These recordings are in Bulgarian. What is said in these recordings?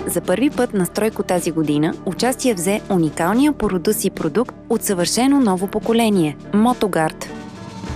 За първи път на Стройко тази година участие взе уникалния по рода си продукт от съвършено ново поколение – MotoGuard.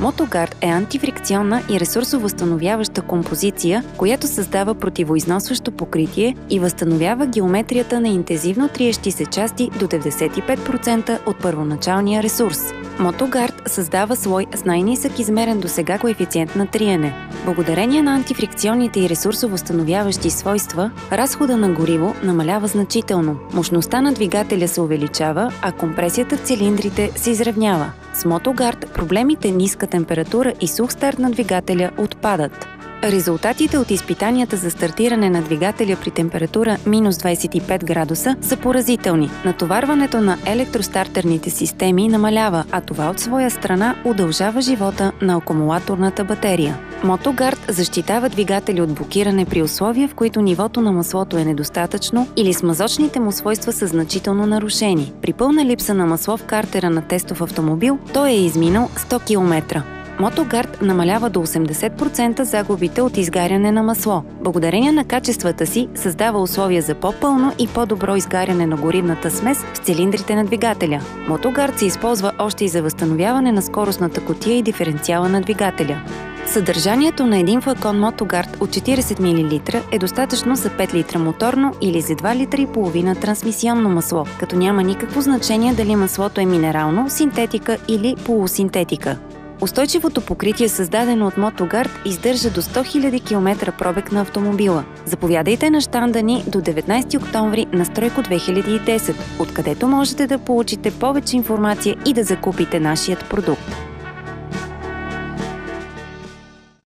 MotoGuard е антифрикционна и ресурсовъзстановяваща композиция, която създава противоизносващо покритие и възстановява геометрията на интензивно триещи се части до 95% от първоначалния ресурс. MotoGuard създава слой с най-нисък измерен досега коефициент на триене. Благодарение на антифрикционните и ресурсовъзстановяващи свойства, разхода на гориво намалява значително, мощността на двигателя се увеличава, а компресията в цилиндрите се изравнява. С MotoGuard проблемите ниска температура и сух старт на двигателя отпадат. Резултатите от изпитанията за стартиране на двигателя при температура минус 25 градуса са поразителни. Натоварването на електростартерните системи намалява, а това от своя страна удължава живота на акумулаторната батерия. MotoGuard защитава двигатели от блокиране при условия, в които нивото на маслото е недостатъчно или смазочните му свойства са значително нарушени. При пълна липса на масло в картера на тестов автомобил, той е изминал 100 км. MotoGuard намалява до 80% загубите от изгаряне на масло. Благодарение на качествата си създава условия за по-пълно и по-добро изгаряне на горивната смес в цилиндрите на двигателя. MotoGuard се използва още и за възстановяване на скоростната кутия и диференциала на двигателя. Съдържанието на един флакон MotoGuard от 40 мл е достатъчно за 5 литра моторно или за 2 литра и половина трансмисионно масло, като няма никакво значение дали маслото е минерално, синтетика или полусинтетика. Устойчивото покритие, създадено от MotoGuard, издържа до 100 000 км пробег на автомобила. Заповядайте на щанда ни до 19 октомври на Стройко 2010, откъдето можете да получите повече информация и да закупите нашият продукт.